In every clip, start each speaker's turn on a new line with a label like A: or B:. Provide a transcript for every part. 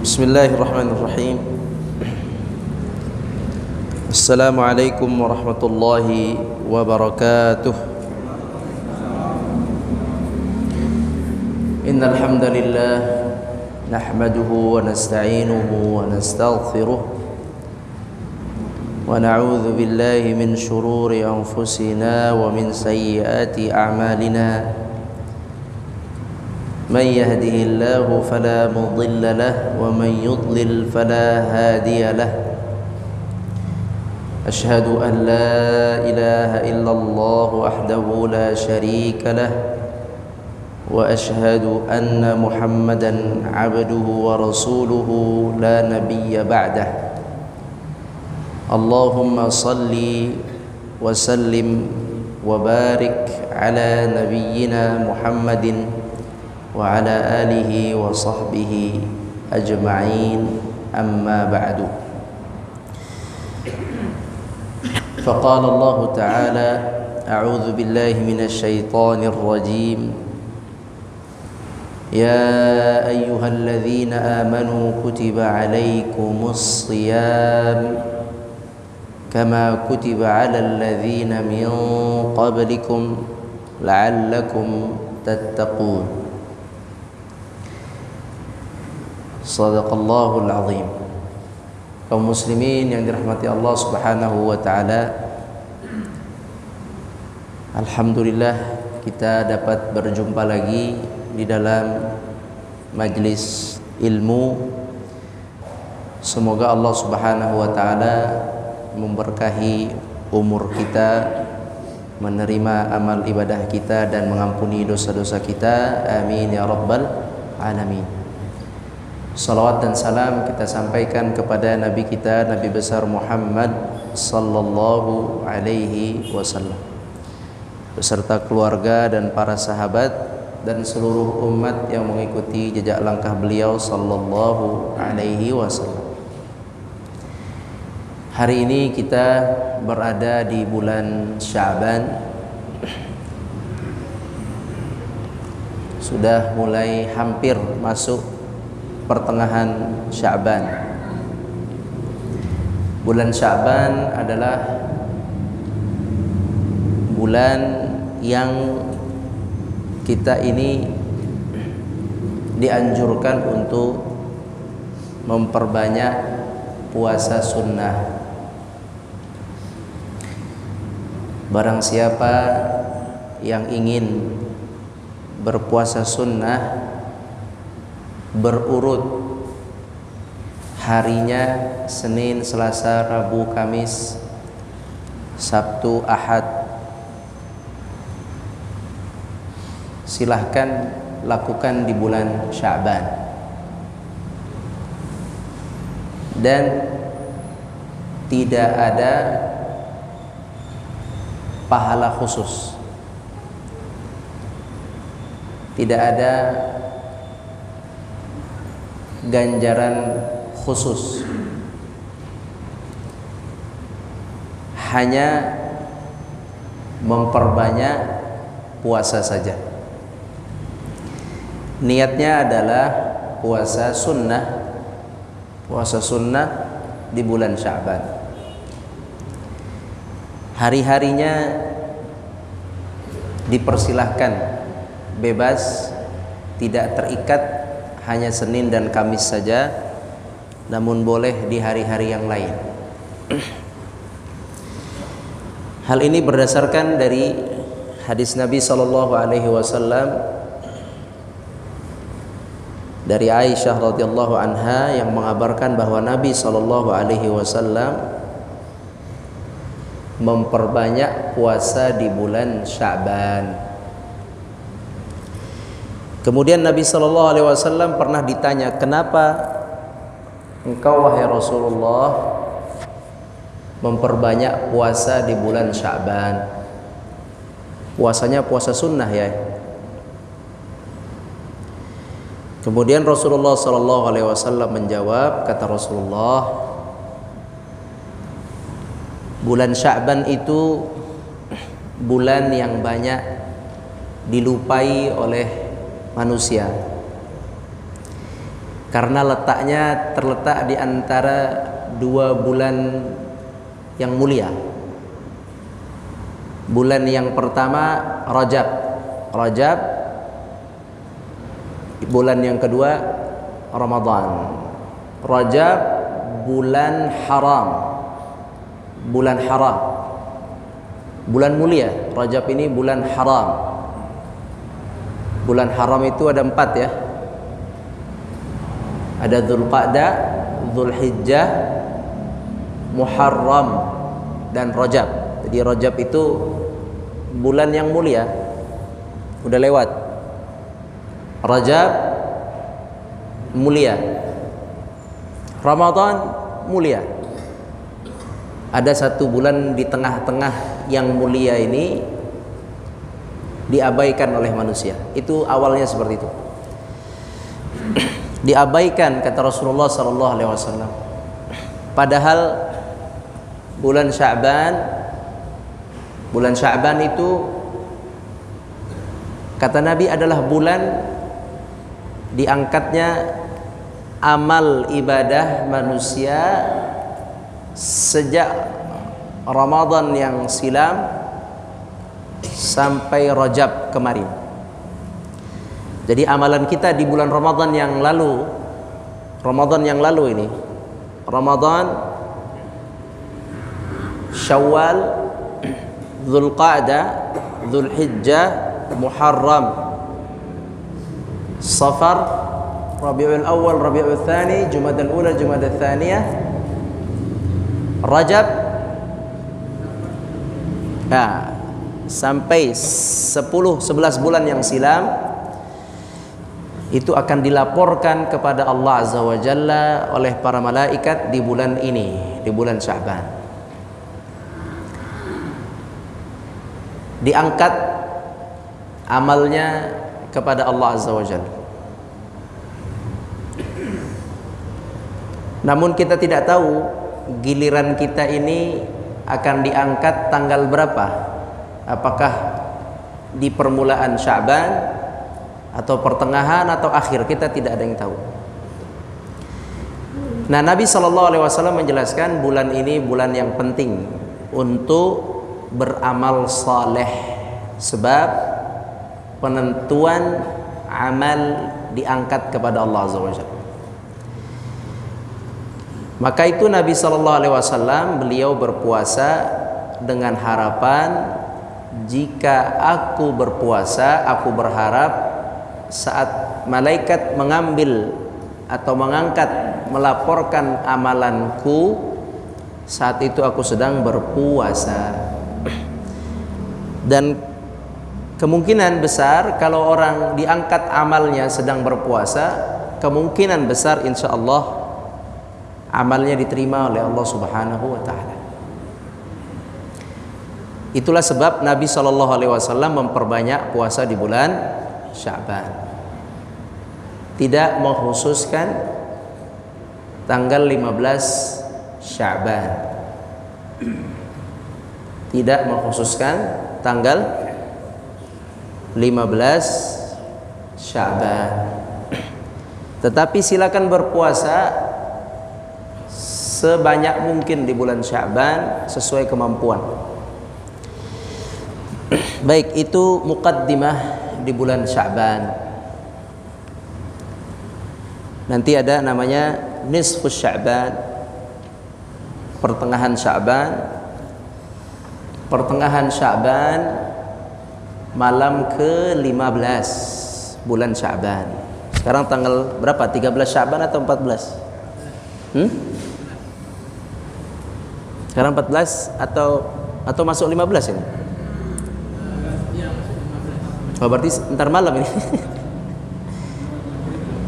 A: Bismillahirrahmanirrahim. Assalamualaikum warahmatullahi wabarakatuh. Innal hamdalillah nahmaduhu wa nasta'inuhu wa nastaghfiruh wa na'udzu billahi min shururi anfusina wa min sayyiati a'malina. من يهده الله فلا مضل له ومن يضلل فلا هادي له أشهد أن لا إله إلا الله وحده لا شريك له وأشهد أن محمدا عبده ورسوله لا نبي بعده اللهم صل وسلم وبارك على نبينا محمد وعلى آله وصحبه أجمعين أما بعد فقال الله تعالى أعوذ بالله من الشيطان الرجيم يا أيها الذين آمنوا كتب عليكم الصيام كما كتب على الذين من قبلكم لعلكم تتقون Sadaqallahul azim. Kaum muslimin yang dirahmati Allah Subhanahu wa taala, alhamdulillah kita dapat berjumpa lagi di dalam majlis ilmu. Semoga Allah Subhanahu wa taala memberkahi umur kita, menerima amal ibadah kita dan mengampuni dosa-dosa kita. Amin ya rabbal alamin. Salawat dan salam kita sampaikan kepada Nabi kita, Nabi besar Muhammad sallallahu alaihi wasallam, beserta keluarga dan para sahabat dan seluruh umat yang mengikuti jejak langkah beliau sallallahu alaihi wasallam. Hari ini kita berada di bulan Sya'ban. Sudah mulai hampir masuk pertengahan Sya'ban. Bulan Sya'ban adalah bulan yang kita ini dianjurkan untuk memperbanyak puasa sunnah. Barang siapa yang ingin berpuasa sunnah berurut harinya Senin, Selasa, Rabu, Kamis, Sabtu, Ahad, silahkan lakukan di bulan Sya'ban. Dan tidak ada pahala khusus, tidak ada ganjaran khusus, hanya memperbanyak puasa saja. Niatnya adalah puasa sunnah di bulan Sya'ban. Hari-harinya dipersilahkan bebas, tidak terikat hanya Senin dan Kamis saja, namun boleh di hari-hari yang lain. Hal ini berdasarkan dari hadis Nabi sallallahu alaihi wasallam dari Aisyah radhiyallahu anha yang mengabarkan bahwa Nabi sallallahu alaihi wasallam memperbanyak puasa di bulan Sya'ban. Kemudian Nabi sallallahu alaihi wasallam pernah ditanya, "Kenapa engkau wahai Rasulullah memperbanyak puasa di bulan Sya'ban?" Puasanya puasa sunnah ya. Kemudian Rasulullah sallallahu alaihi wasallam menjawab, kata Rasulullah, bulan Sya'ban itu bulan yang banyak dilupai oleh manusia. karena letaknya terletak di antara dua bulan yang mulia. Bulan yang pertama Rajab, bulan yang kedua Ramadan. Rajab bulan haram, bulan mulia. Rajab ini bulan haram. Bulan haram itu ada 4 ya. Ada Dzulqa'dah, Dzulhijjah, Muharram, dan Rajab. Jadi Rajab itu bulan yang mulia. Udah lewat. Rajab mulia. Ramadan mulia. Ada satu bulan di tengah-tengah yang mulia ini diabaikan oleh manusia. Itu awalnya seperti itu. Diabaikan kata Rasulullah SAW. Padahal bulan Sya'ban itu kata Nabi adalah bulan diangkatnya amal ibadah manusia sejak Ramadan yang silam sampai Rajab kemarin. Jadi amalan kita di bulan Ramadan yang lalu ini, Ramadan, Syawal, Dzulqa'dah, Dzulhijjah, Muharram, Safar, Rabiul Awal, Rabiul Tsani, Jumadal Ula, Jumadal Tsaniyah, Rajab. Nah, sampai 10-11 bulan yang silam itu akan dilaporkan kepada Allah Azza wa Jalla oleh para malaikat di bulan ini, di bulan Sya'ban. Diangkat amalnya kepada Allah Azza wa Jalla. Namun kita tidak tahu giliran kita ini akan diangkat tanggal berapa. Apakah di permulaan Sya'ban atau pertengahan atau akhir, kita tidak ada yang tahu. Nah, Nabi SAW menjelaskan bulan ini bulan yang penting untuk beramal saleh, sebab penentuan amal diangkat kepada Allah Azza wa Jalla. Maka itu Nabi SAW beliau berpuasa dengan harapan, jika aku berpuasa, aku berharap saat malaikat mengambil atau mengangkat, melaporkan amalanku, saat itu aku sedang berpuasa. Dan kemungkinan besar kalau orang diangkat amalnya sedang berpuasa, kemungkinan besar insya Allah amalnya diterima oleh Allah Subhanahu wa ta'ala. Itulah sebab Nabi SAW memperbanyak puasa di bulan Sya'ban. Tidak mengkhususkan tanggal 15 Sya'ban. Tidak mengkhususkan tanggal 15 Sya'ban. Tetapi silakan berpuasa sebanyak mungkin di bulan Sya'ban sesuai kemampuan. Baik, itu muqaddimah di bulan Sya'ban. Nanti ada namanya nisfus Sya'ban, pertengahan Sya'ban. Pertengahan Sya'ban malam ke-15 bulan Sya'ban. Sekarang tanggal berapa? 13 Sya'ban atau 14? Sekarang 14 atau masuk 15 ini? Oh, berarti ntar malam ini.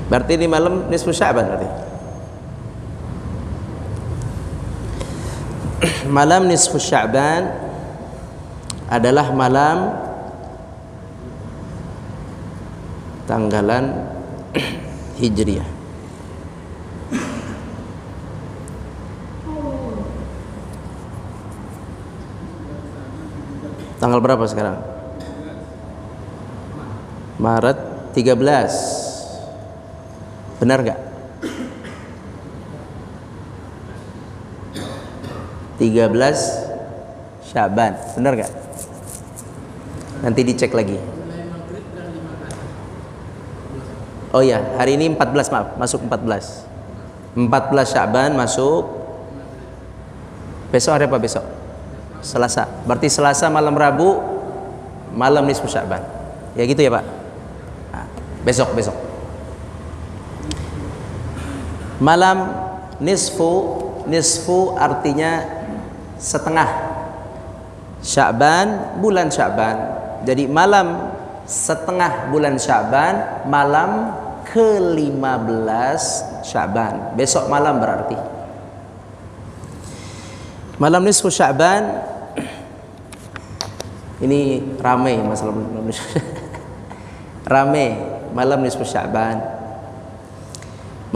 A: Berarti ini malam nisfu Sya'ban berarti. Malam nisfu Sya'ban adalah malam tanggalan Hijriah. Tanggal berapa sekarang? Maret 13. Benar gak? 13 Sya'ban. Benar gak? Nanti dicek lagi. Oh ya, hari ini 14, maaf, masuk 14. 14 Sya'ban masuk. Besok hari apa besok? Selasa. Berarti Selasa malam Rabu, malam nisfu Sya'ban. Ya gitu ya, Pak. Nah, besok. Malam nisfu artinya setengah Sya'ban, bulan Sya'ban. Jadi malam setengah bulan Sya'ban, malam ke-15 Sya'ban. Besok malam berarti. Malam nisfu Sya'ban ini ramai masalah ramai malam nisfu Sya'ban.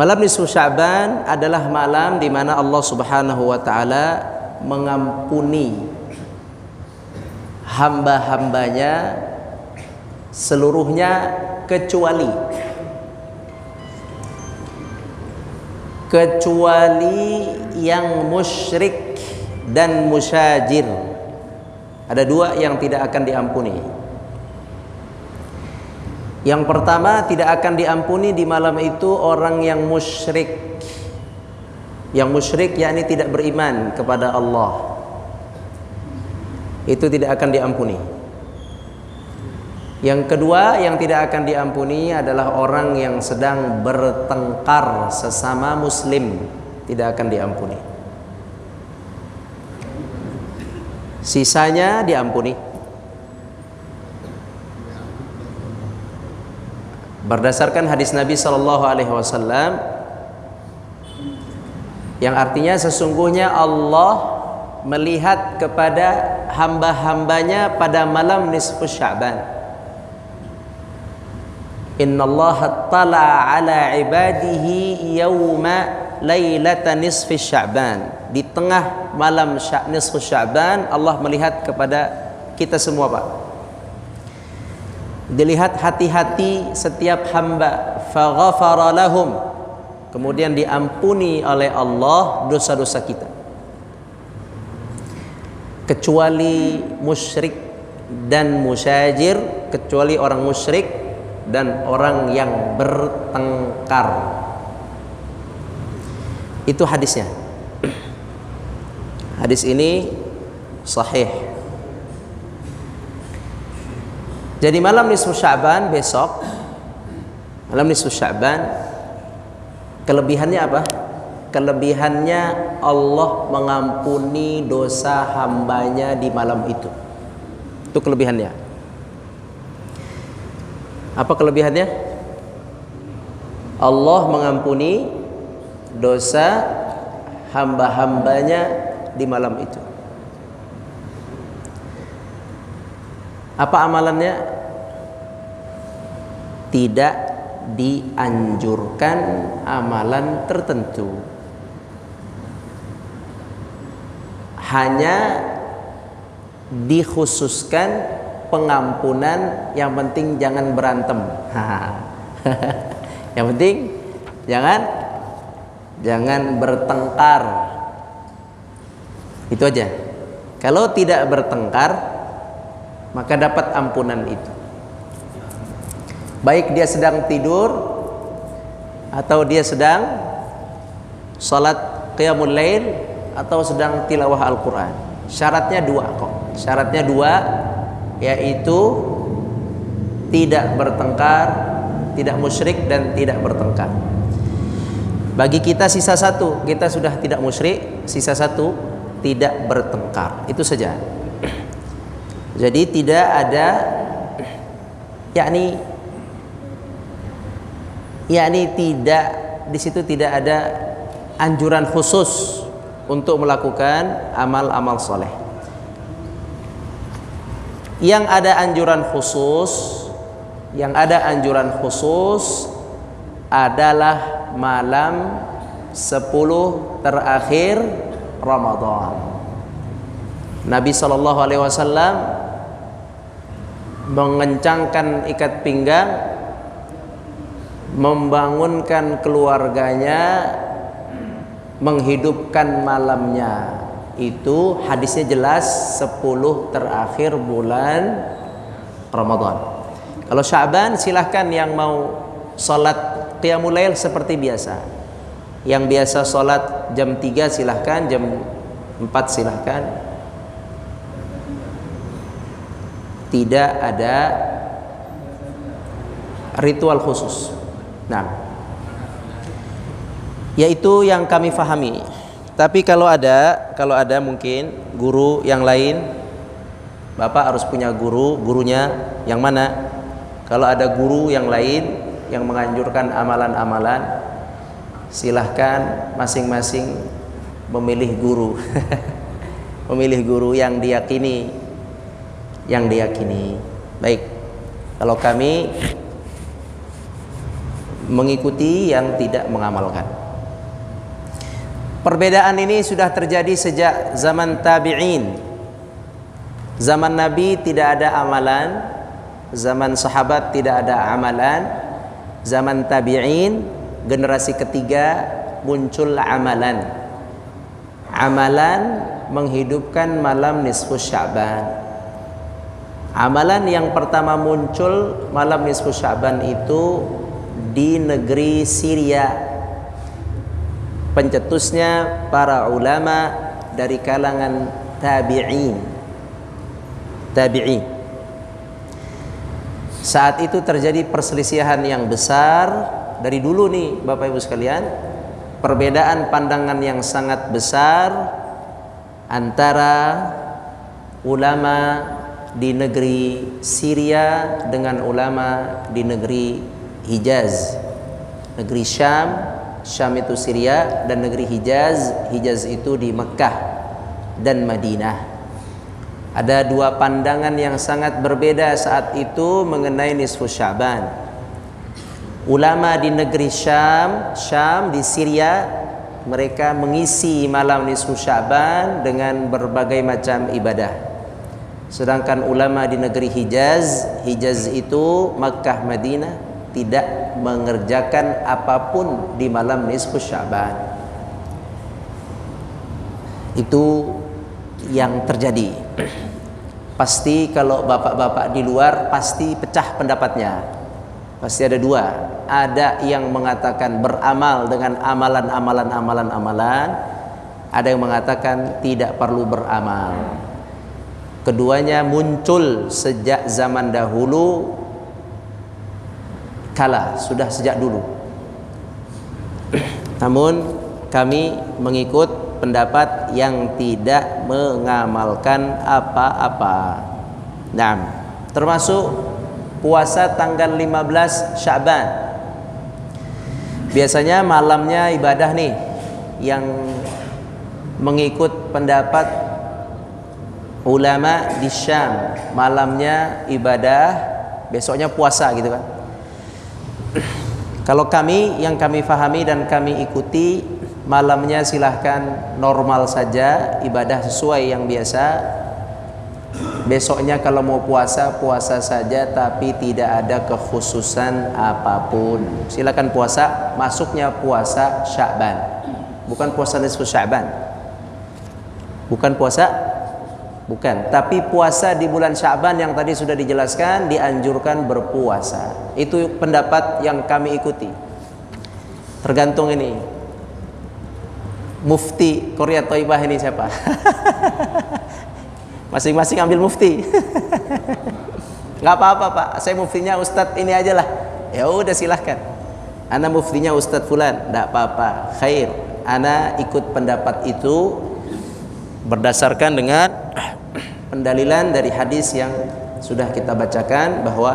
A: Malam nisfu Sya'ban adalah malam di mana Allah Subhanahu wa taala mengampuni hamba-hambanya seluruhnya kecuali yang musyrik dan musyajir. Ada dua yang tidak akan diampuni. Yang pertama, tidak akan diampuni di malam itu orang yang musyrik. Yang musyrik yakni tidak beriman kepada Allah. Itu tidak akan diampuni. Yang kedua yang tidak akan diampuni adalah orang yang sedang bertengkar sesama muslim. Tidak akan diampuni. Sisanya diampuni. Berdasarkan hadis Nabi SAW yang artinya sesungguhnya Allah melihat kepada hamba-hambanya pada malam nisfu Sya'ban. Innallaha tala'a ala ibadihi yawma lailata nisfi Sya'ban. Di tengah malam nisfu Sya'ban Allah melihat kepada kita semua, Pak. Dilihat hati-hati setiap hamba, faghafara lahum, kemudian diampuni oleh Allah dosa-dosa kita, kecuali musyrik dan musyajir, kecuali orang musyrik dan orang yang bertengkar. Itu hadisnya. Hadis ini sahih. Jadi malam nisfu Sya'ban besok, malam nisfu Sya'ban, kelebihannya apa? Kelebihannya Allah mengampuni dosa hambanya di malam itu. Itu kelebihannya. Apa kelebihannya? Allah mengampuni dosa hamba-hambanya di malam itu. Apa amalannya? Tidak dianjurkan amalan tertentu. Hanya dikhususkan pengampunan, yang penting jangan berantem. Yang penting jangan bertengkar. Itu aja. Kalau tidak bertengkar, maka dapat ampunan itu. Baik dia sedang tidur atau dia sedang salat qiyamul lail atau sedang tilawah Al-Quran. Syaratnya dua kok. Syaratnya dua, yaitu tidak bertengkar, tidak musyrik dan tidak bertengkar. Bagi kita sisa satu, kita sudah tidak musyrik, sisa satu tidak bertengkar. Itu saja. Jadi tidak ada yakni tidak, di situ tidak ada anjuran khusus untuk melakukan amal-amal soleh. Yang ada anjuran khusus adalah malam 10 terakhir Ramadan. Nabi SAW mengencangkan ikat pinggang, membangunkan keluarganya, menghidupkan malamnya. itu hadisnya jelas 10 terakhir bulan Ramadan. Kalau Sya'ban silahkan yang mau sholat qiyamul lail seperti biasa. Yang biasa sholat jam 3 silahkan, jam 4 silahkan. Tidak ada ritual khusus. Nah, yaitu yang kami fahami. Tapi kalau ada mungkin guru yang lain, Bapak harus punya gurunya yang mana? Kalau ada guru yang lain yang menganjurkan amalan-amalan, silahkan masing-masing memilih guru. Memilih guru yang diyakini. Baik. Kalau kami mengikuti yang tidak mengamalkan. Perbedaan ini sudah terjadi sejak zaman tabi'in. Zaman Nabi tidak ada amalan, zaman sahabat tidak ada amalan, zaman tabi'in generasi ketiga muncul amalan. Amalan menghidupkan malam nisfus Sya'ban. Amalan yang pertama muncul malam nisfus Sya'ban itu di negeri Syria. Pencetusnya para ulama dari kalangan tabi'in. Saat itu terjadi perselisihan yang besar dari dulu nih Bapak Ibu sekalian, perbedaan pandangan yang sangat besar antara ulama di negeri Syria dengan ulama di negeri Hijaz, negeri Syam itu Syria, dan negeri Hijaz itu di Mekkah dan Madinah. Ada dua pandangan yang sangat berbeda saat itu mengenai nisfus Sya'ban. Ulama di negeri Syam di Syria, mereka mengisi malam nisfus Sya'ban dengan berbagai macam ibadah. Sedangkan ulama di negeri Hijaz itu Makkah Madinah, tidak mengerjakan apapun di malam nisfus Sya'ban. Itu yang terjadi. Pasti kalau bapak-bapak di luar pasti pecah pendapatnya. Pasti ada dua. Ada yang mengatakan beramal dengan amalan. Ada yang mengatakan tidak perlu beramal. Keduanya muncul sejak zaman dahulu sudah sejak dulu. Namun kami mengikut pendapat yang tidak mengamalkan apa-apa. Nah, termasuk puasa tanggal 15 Sya'ban. Biasanya malamnya ibadah nih, yang mengikut pendapat ulama di Syam, malamnya ibadah, besoknya puasa gitu kan. Kalau kami, yang kami fahami dan kami ikuti, malamnya silahkan normal saja, ibadah sesuai yang biasa. Besoknya kalau mau puasa saja, tapi tidak ada kekhususan apapun. Silakan puasa, masuknya puasa Sya'ban, bukan puasa nisfu Sya'ban. Bukan, tapi puasa di bulan Sya'ban yang tadi sudah dijelaskan, dianjurkan berpuasa. Itu pendapat yang kami ikuti. Tergantung ini Mufti Korea Thaibah ini siapa? Masing-masing ambil mufti. Nggak apa-apa Pak, saya muftinya Ustadz ini aja lah. Ya udah silahkan. Ana muftinya Ustadz Fulan, nggak apa-apa. Khair. Ana ikut pendapat itu berdasarkan dengan pendalilan dari hadis yang sudah kita bacakan, bahwa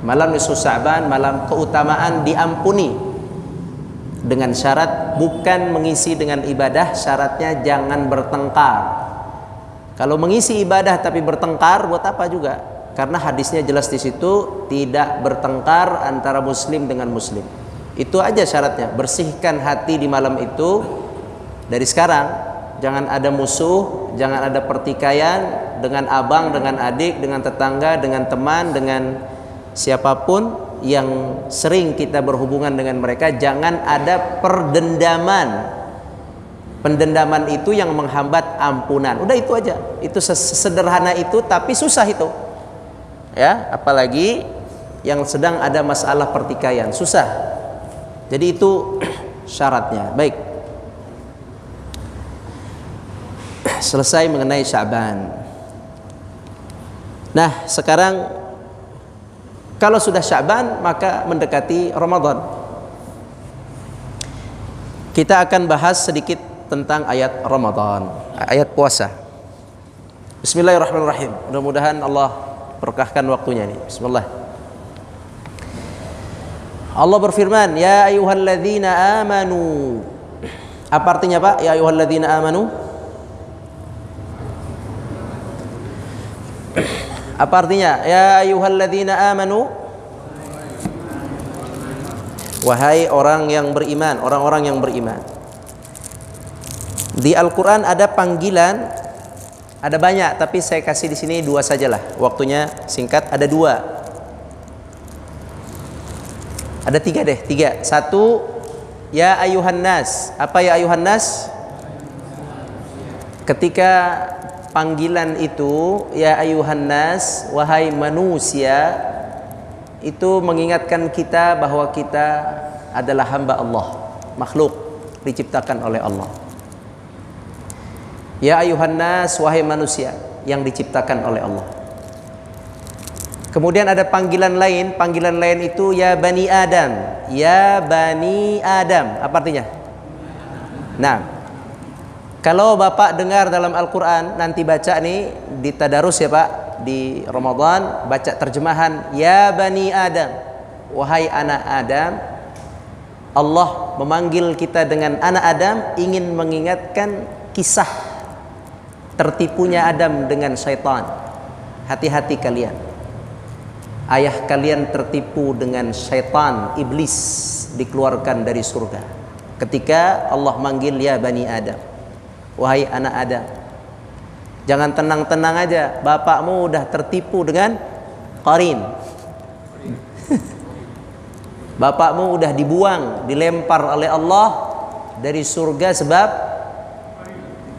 A: malam nisfu Sya'ban, malam keutamaan diampuni, dengan syarat bukan mengisi dengan ibadah, syaratnya jangan bertengkar. Kalau mengisi ibadah tapi bertengkar, buat apa juga? Karena hadisnya jelas di situ, tidak bertengkar antara muslim dengan muslim. Itu aja syaratnya. Bersihkan hati di malam itu dari sekarang. Jangan ada musuh, jangan ada pertikaian dengan abang, dengan adik, dengan tetangga, dengan teman, dengan siapapun yang sering kita berhubungan dengan mereka. Jangan ada perdendaman. Pendendaman itu yang menghambat ampunan. Udah itu aja. Itu sederhana itu, tapi susah itu. Ya, apalagi yang sedang ada masalah pertikaian, susah. Jadi itu syaratnya. Baik. Selesai mengenai Sya'ban. Nah, sekarang kalau sudah Sya'ban maka mendekati Ramadan. Kita akan bahas sedikit tentang ayat Ramadan, ayat puasa. Bismillahirrahmanirrahim. Mudah-mudahan Allah berkahkan waktunya ini. Bismillah. Allah berfirman, ya ayyuhalladzina amanu. Apa artinya, Pak? Ya ayyuhalladzina amanu. Apa artinya? Ya ayyuhalladzina amanu. Wahai orang yang beriman, orang-orang yang beriman. Di Al-Quran ada panggilan, ada banyak, tapi saya kasih di sini 2 sajalah. Waktunya singkat, ada 2. Ada 3 deh, 3. 1, ya ayuhan nas. Apa ya ayuhan nas? Ketika panggilan itu, ya ayuhan nas, wahai manusia, itu mengingatkan kita bahwa kita adalah hamba Allah, makhluk diciptakan oleh Allah. Ya ayuhan nas, wahai manusia yang diciptakan oleh Allah. Kemudian ada panggilan lain itu ya bani Adam. Ya bani Adam. Apa artinya? Nah, kalau Bapak dengar dalam Al-Quran, nanti baca nih di tadarus ya Pak, di Ramadan, baca terjemahan ya bani Adam, wahai anak Adam. Allah memanggil kita dengan anak Adam, ingin mengingatkan kisah tertipunya Adam dengan syaitan. Hati-hati kalian, ayah kalian tertipu dengan syaitan, iblis, dikeluarkan dari surga. Ketika Allah manggil ya bani Adam, wahai anak Adam. Jangan tenang-tenang aja, bapakmu udah tertipu dengan qarin. Bapakmu udah dibuang, dilempar oleh Allah dari surga sebab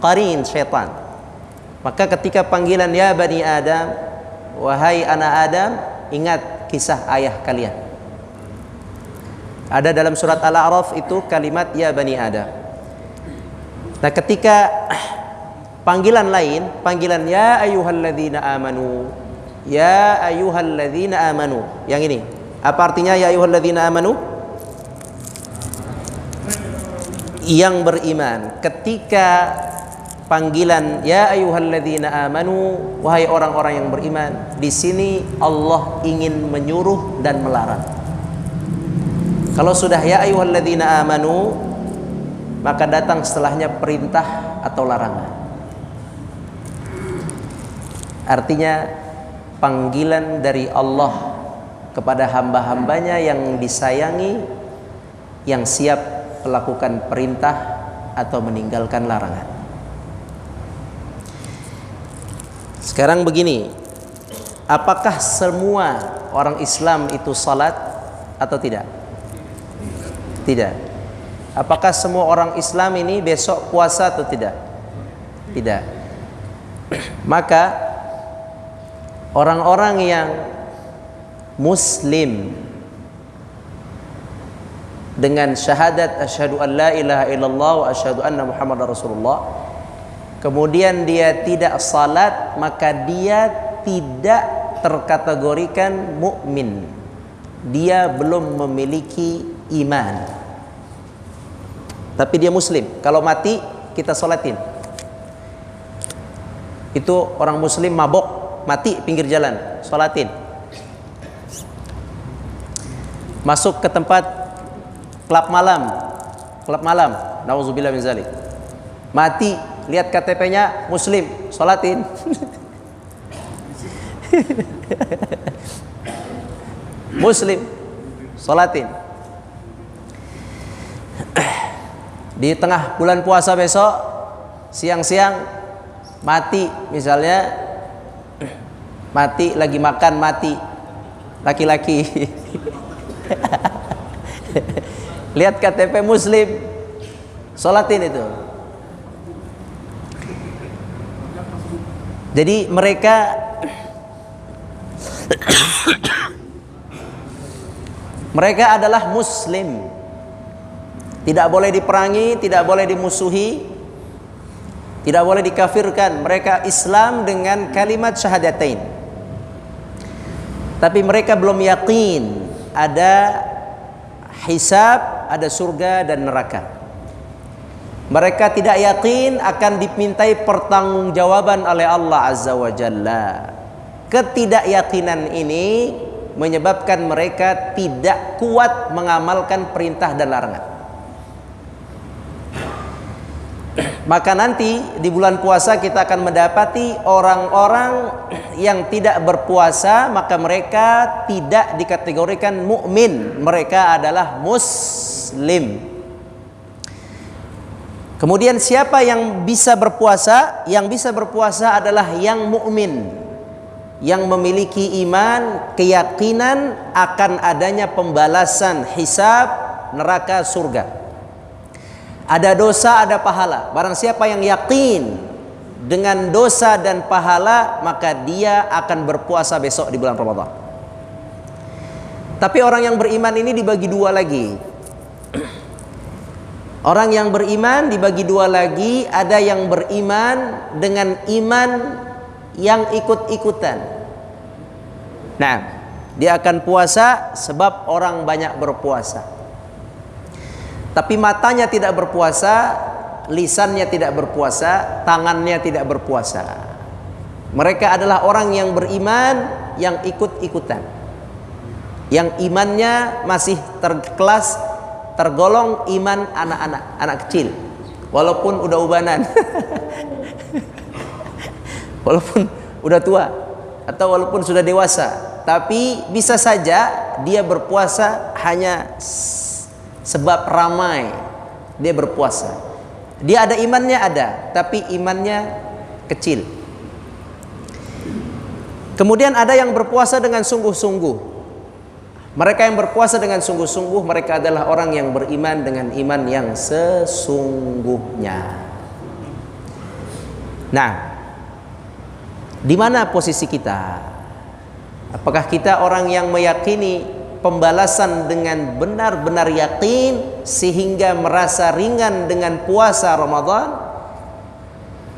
A: qarin, syaitan. Maka ketika panggilan ya bani Adam, wahai anak Adam, ingat kisah ayah kalian. Ada dalam surat Al-A'raf itu kalimat ya bani Adam. Nah, ketika panggilan lain, panggilan ya ayyuhalladzina amanu. Ya ayyuhalladzina amanu. Yang ini, apa artinya ya ayyuhalladzina amanu? Yang beriman. Ketika panggilan ya ayyuhalladzina amanu, wahai orang-orang yang beriman, di sini Allah ingin menyuruh dan melarang. Kalau sudah ya ayyuhalladzina amanu, maka datang setelahnya perintah atau larangan. Artinya panggilan dari Allah kepada hamba-hambanya yang disayangi, yang siap melakukan perintah atau meninggalkan larangan. Sekarang begini, apakah semua orang Islam itu salat atau tidak? Tidak. Apakah semua orang Islam ini besok puasa atau tidak? Tidak. Maka orang-orang yang Muslim dengan syahadat asyhadu an la ilaha illallah wa asyhadu anna Muhammadar Rasulullah, kemudian dia tidak salat, maka dia tidak terkategorikan mukmin. Dia belum memiliki iman, tapi dia muslim. Kalau mati kita salatin. Itu orang muslim mabok, mati pinggir jalan, salatin. Masuk ke tempat klub malam, nauzubillah min zalik. Mati, lihat KTP-nya muslim, salatin. Muslim, salatin. Di tengah bulan puasa besok, siang-siang mati, misalnya mati lagi makan, mati laki-laki. Lihat KTP muslim, salatin itu. Jadi mereka adalah muslim, tidak boleh diperangi, tidak boleh dimusuhi, tidak boleh dikafirkan. Mereka Islam dengan kalimat syahadatain, tapi mereka belum yakin ada hisab, ada surga dan neraka. Mereka tidak yakin akan dimintai pertanggungjawaban oleh Allah Azza wa Jalla. Ketidakyakinan ini menyebabkan mereka tidak kuat mengamalkan perintah dan larangan. Maka nanti di bulan puasa kita akan mendapati orang-orang yang tidak berpuasa, maka mereka tidak dikategorikan mukmin, mereka adalah muslim. Kemudian siapa yang bisa berpuasa? Yang bisa berpuasa adalah yang mukmin, yang memiliki iman, keyakinan akan adanya pembalasan, hisab, neraka, surga. Ada dosa, ada pahala. Barang siapa yang yakin dengan dosa dan pahala, maka dia akan berpuasa besok di bulan Ramadan. Tapi orang yang beriman ini dibagi dua lagi. Orang yang beriman dibagi dua lagi. Ada yang beriman dengan iman yang ikut-ikutan. Nah, dia akan puasa sebab orang banyak berpuasa, tapi matanya tidak berpuasa, lisannya tidak berpuasa, tangannya tidak berpuasa. Mereka adalah orang yang beriman yang ikut-ikutan, yang imannya masih tergolong iman anak-anak, anak kecil, walaupun udah ubanan walaupun udah tua atau walaupun sudah dewasa, tapi bisa saja dia berpuasa hanya sebab ramai dia berpuasa. Dia ada imannya, ada, tapi imannya kecil. Kemudian ada yang berpuasa dengan sungguh-sungguh. Mereka yang berpuasa dengan sungguh-sungguh, mereka adalah orang yang beriman dengan iman yang sesungguhnya. Nah, di mana posisi kita? Apakah kita orang yang meyakini pembalasan dengan benar-benar yakin sehingga merasa ringan dengan puasa Ramadan?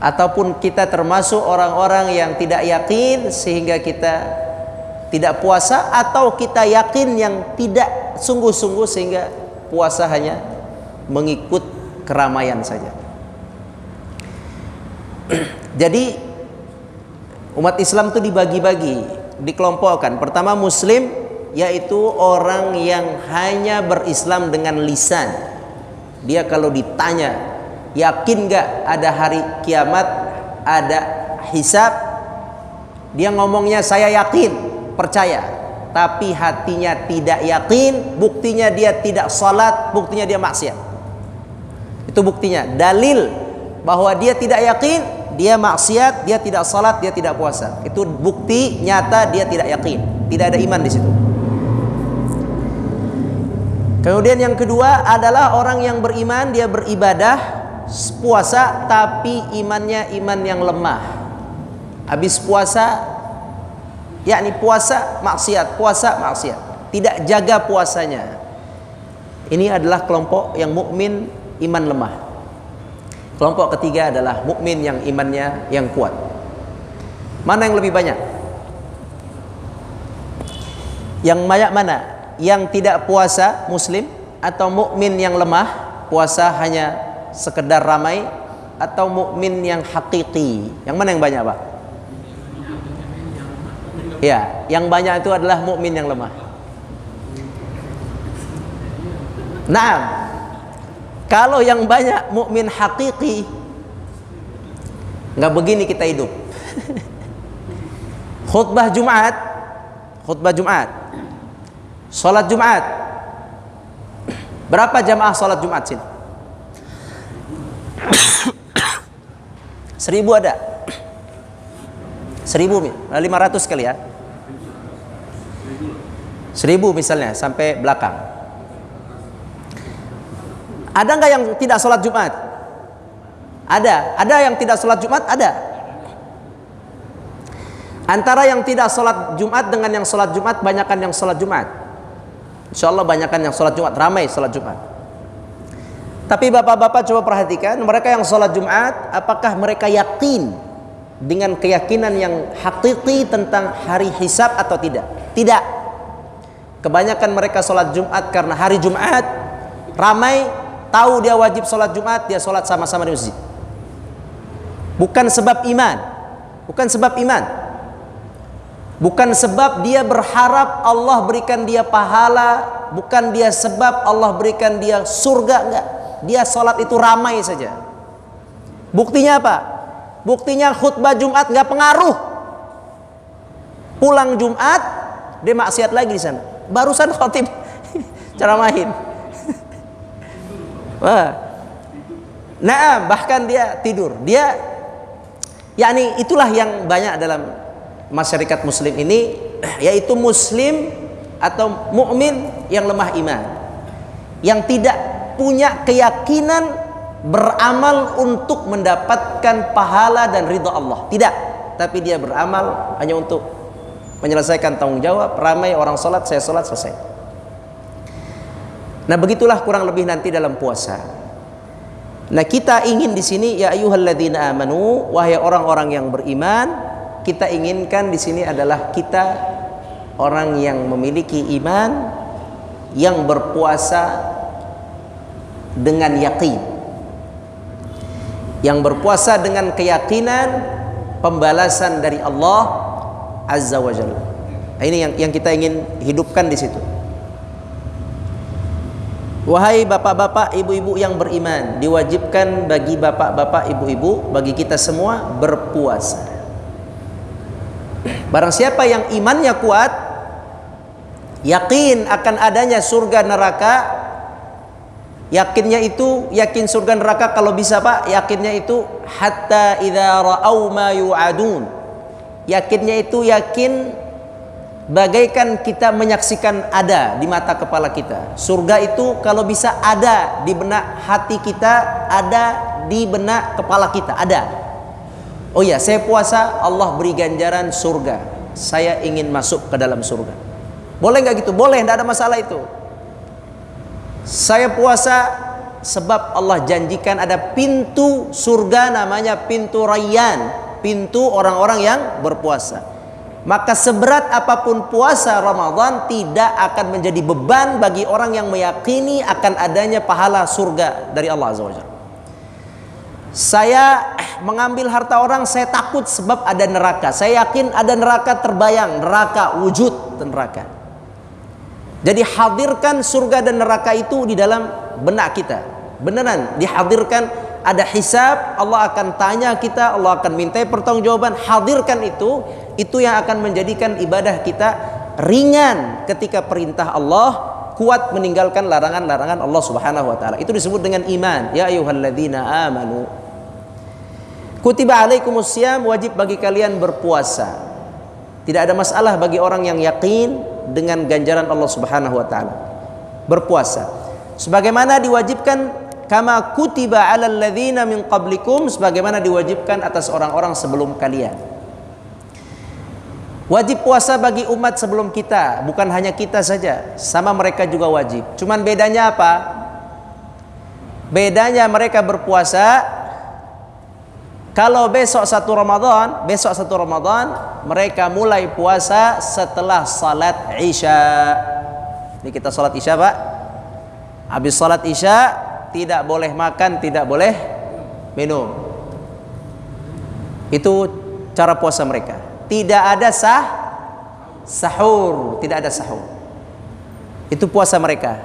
A: Ataupun kita termasuk orang-orang yang tidak yakin sehingga kita tidak puasa, atau kita yakin yang tidak sungguh-sungguh sehingga puasa hanya mengikut keramaian saja. Jadi umat Islam itu dibagi-bagi, dikelompokkan. Pertama muslim, yaitu orang yang hanya berislam dengan lisan. Dia kalau ditanya, yakin gak ada hari kiamat, ada hisab, dia ngomongnya saya yakin, percaya, tapi hatinya tidak yakin. Buktinya dia tidak salat, buktinya dia maksiat. Itu buktinya, dalil bahwa dia tidak yakin, dia maksiat, dia tidak salat, dia tidak puasa. Itu bukti nyata dia tidak yakin, tidak ada iman di situ. Kemudian yang kedua adalah orang yang beriman, dia beribadah, puasa, tapi imannya iman yang lemah. Habis puasa, yakni puasa maksiat, puasa maksiat, tidak jaga puasanya. Ini adalah kelompok yang mukmin iman lemah. Kelompok ketiga adalah mukmin yang imannya yang kuat. Mana yang lebih banyak? Yang banyak mana? Yang tidak puasa muslim, atau mukmin yang lemah, puasa hanya sekedar ramai, atau mukmin yang hakiki? Yang mana yang banyak, Pak? Ya, yang banyak itu adalah mukmin yang lemah. Nah, kalau yang banyak mukmin hakiki, nggak begini kita hidup. Khutbah Jumat, sholat Jumat. Berapa jamaah sholat Jumat sini? 1000 ada? 1500 kali ya? 1000 misalnya sampai belakang. Ada nggak yang tidak sholat Jumat? Ada yang tidak sholat Jumat? Ada. Antara yang tidak sholat Jumat dengan yang sholat Jumat, banyakkan yang sholat Jumat. Insya Allah banyakkan yang sholat Jumat, ramai sholat Jumat. Tapi bapak-bapak coba perhatikan, mereka yang sholat Jumat, apakah mereka yakin dengan keyakinan yang hakiki tentang hari hisab atau tidak? Tidak. Kebanyakan mereka sholat Jumat karena hari Jumat, ramai, tahu dia wajib sholat Jumat, dia sholat sama-sama di masjid. Bukan sebab iman, bukan sebab iman, bukan sebab dia berharap Allah berikan dia pahala, bukan dia sebab Allah berikan dia surga, enggak. Dia sholat itu ramai saja. Buktinya apa? Buktinya khutbah Jumat enggak pengaruh. Pulang Jumat dia maksiat lagi di sana. Barusan khotib ceramahin. Wah. Nah, bahkan dia tidur. Dia yakni itulah yang banyak dalam masyarakat muslim ini, yaitu muslim atau mukmin yang lemah iman, yang tidak punya keyakinan beramal untuk mendapatkan pahala dan ridha Allah. Tidak, tapi dia beramal hanya untuk menyelesaikan tanggung jawab. Ramai orang sholat, saya sholat, selesai. Nah, begitulah kurang lebih nanti dalam puasa. Nah, kita ingin di sini, ya ayyuhalladzina amanu, wahai orang-orang yang beriman, kita inginkan di sini adalah kita orang yang memiliki iman, yang berpuasa dengan yakin, yang berpuasa dengan keyakinan pembalasan dari Allah Azza wa Jalla. Ini yang kita ingin hidupkan di situ. Wahai bapak-bapak, ibu-ibu yang beriman, diwajibkan bagi bapak-bapak, ibu-ibu, bagi kita semua berpuasa. Barang siapa yang imannya kuat, yakin akan adanya surga neraka, yakinnya itu, yakin surga neraka kalau bisa Pak, yakinnya itu hatta idza ra'au ma yu'adun. Yakinnya itu yakin bagaikan kita menyaksikan ada di mata kepala kita. Surga itu kalau bisa ada di benak hati kita, ada di benak kepala kita, ada. Oh ya, saya puasa, Allah beri ganjaran surga. Saya ingin masuk ke dalam surga. Boleh nggak gitu? Boleh, tidak ada masalah itu. Saya puasa sebab Allah janjikan ada pintu surga namanya pintu Rayyan, pintu orang-orang yang berpuasa. Maka seberat apapun puasa Ramadan tidak akan menjadi beban bagi orang yang meyakini akan adanya pahala surga dari Allah Azza wa Jalla. Saya mengambil harta orang, saya takut sebab ada neraka. Saya yakin ada neraka, terbayang neraka, wujud neraka. Jadi hadirkan surga dan neraka itu di dalam benak kita. Beneran dihadirkan, ada hisab, Allah akan tanya kita, Allah akan minta pertanggungjawaban. Hadirkan itu yang akan menjadikan ibadah kita ringan ketika perintah Allah, kuat meninggalkan larangan-larangan Allah Subhanahu wa taala. Itu disebut dengan iman. Ya ayyuhalladzina amanu kutiba alaikumusiyam, wajib bagi kalian berpuasa. Tidak ada masalah bagi orang yang yakin dengan ganjaran Allah Subhanahu wa taala. Berpuasa sebagaimana diwajibkan, kama kutiba alal ladzina min qablikum, sebagaimana diwajibkan atas orang-orang sebelum kalian. Wajib puasa bagi umat sebelum kita, bukan hanya kita saja, sama mereka juga wajib. Cuman bedanya apa? Bedanya mereka berpuasa kalau besok satu Ramadan mereka mulai puasa setelah salat Isya. Ini kita salat Isya, Pak. Habis salat Isya tidak boleh makan, tidak boleh minum. Itu cara puasa mereka. Tidak ada sahur, tidak ada sahur. Itu puasa mereka.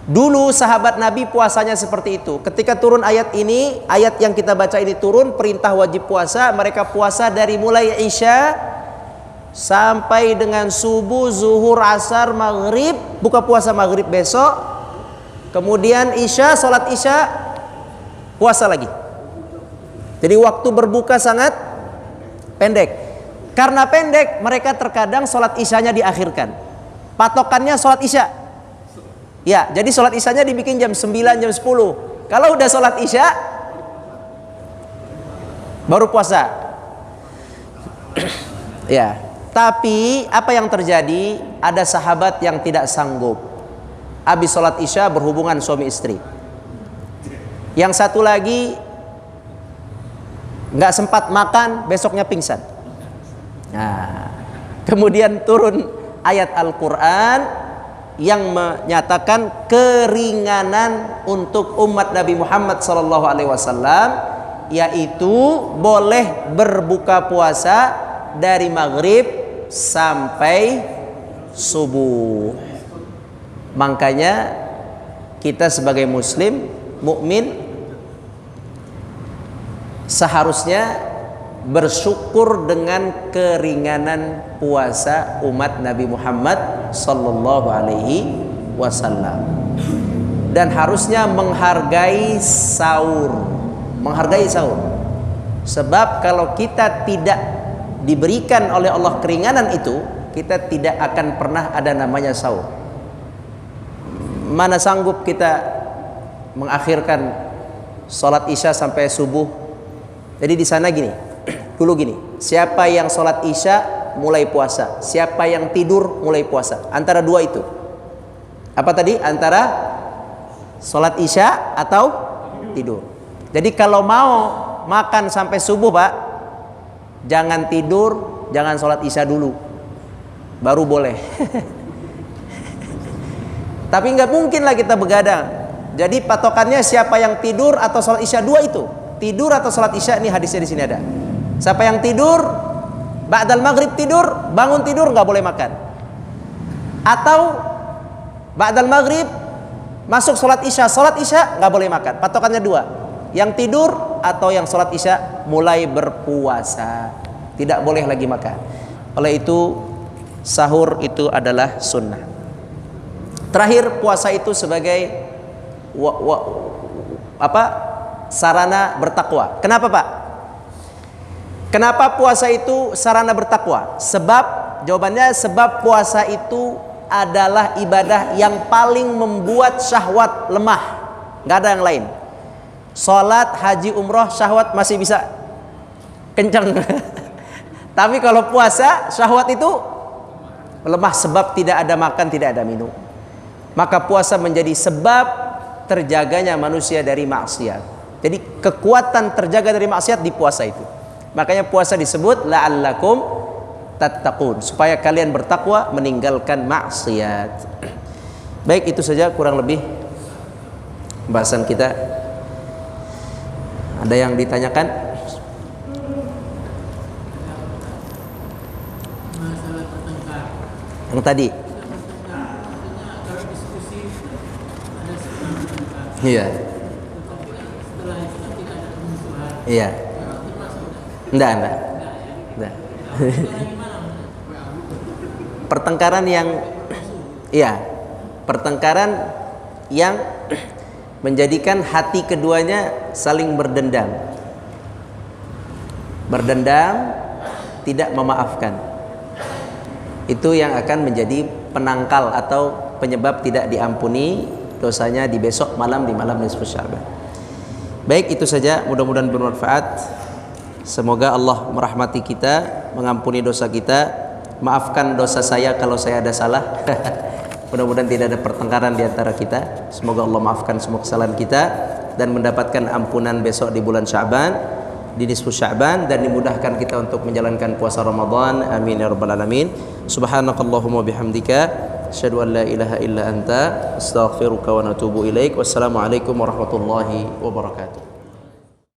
A: Dulu sahabat Nabi puasanya seperti itu. Ketika turun ayat ini, ayat yang kita baca ini turun, perintah wajib puasa, mereka puasa dari mulai Isya sampai dengan subuh, zuhur, asar, maghrib, buka puasa maghrib besok. Kemudian Isya, sholat Isya, puasa lagi. Jadi waktu berbuka sangat pendek. Karena pendek, mereka terkadang sholat Isyanya diakhirkan. Patokannya sholat Isya. Ya, jadi sholat Isyanya dibikin jam 9, jam 10. Kalau udah sholat Isya, baru puasa. Ya, tapi apa yang terjadi? Ada sahabat yang tidak sanggup. Habis sholat isya berhubungan suami istri. Yang satu lagi nggak sempat makan, besoknya pingsan. Nah, kemudian turun ayat Al-Quran yang menyatakan keringanan untuk umat Nabi Muhammad SAW, yaitu boleh berbuka puasa dari maghrib sampai subuh. Makanya kita sebagai muslim mukmin seharusnya bersyukur dengan keringanan puasa umat Nabi Muhammad sallallahu alaihi wasallam, dan harusnya menghargai sahur. Sebab kalau kita tidak diberikan oleh Allah keringanan itu, kita tidak akan pernah ada namanya sahur. Mana sanggup kita mengakhirkan sholat isya sampai subuh? Jadi di sana gini, dulu gini, siapa yang sholat isya mulai puasa, siapa yang tidur mulai puasa. Antara dua itu, apa tadi? Antara sholat isya atau tidur. Jadi kalau mau makan sampai subuh, Pak, jangan tidur, jangan sholat isya dulu, baru boleh. Tapi nggak mungkin lah kita begadang. Jadi patokannya siapa yang tidur atau sholat isya, dua itu. Tidur atau sholat isya, ini hadisnya di sini ada. Siapa yang tidur, ba'dal maghrib tidur, bangun tidur nggak boleh makan. Atau ba'dal maghrib masuk sholat isya nggak boleh makan. Patokannya dua. Yang tidur atau yang sholat isya mulai berpuasa, tidak boleh lagi makan. Oleh itu sahur itu adalah sunnah. Terakhir, puasa itu sebagai sarana bertakwa. Kenapa, Pak? Kenapa puasa itu sarana bertakwa? Sebab puasa itu adalah ibadah yang paling membuat syahwat lemah. Nggak ada yang lain. Salat, haji, umroh, syahwat masih bisa kencang. Tapi kalau puasa, syahwat itu lemah sebab tidak ada makan, tidak ada minum. Maka puasa menjadi sebab terjaganya manusia dari maksiat. Jadi kekuatan terjaga dari maksiat di puasa itu. Makanya puasa disebut la'allakum tattaqun, supaya kalian bertakwa meninggalkan maksiat. Baik, itu saja kurang lebih bahasan kita. Ada yang ditanyakan? Yang tadi. Iya. Iya. Enggak. Pertengkaran yang menjadikan hati keduanya saling berdendam, tidak memaafkan. Itu yang akan menjadi penangkal atau penyebab tidak diampuni dosanya di besok malam, di malam nisfu Sya'ban. Baik, itu saja, mudah-mudahan bermanfaat. Semoga Allah merahmati kita, mengampuni dosa kita. Maafkan dosa saya kalau saya ada salah. Mudah-mudahan tidak ada pertengkaran di antara kita. Semoga Allah maafkan semua kesalahan kita dan mendapatkan ampunan besok di bulan Sya'ban, di nisfu Sya'ban, dan dimudahkan kita untuk menjalankan puasa Ramadan. Amin ya rabbal alamin. Subhanakallahumma bihamdika asyhadu an la ilaha illa anta astaghfiruka wa atubu ilaik. Wassalamualaikum warahmatullahi wabarakatuh.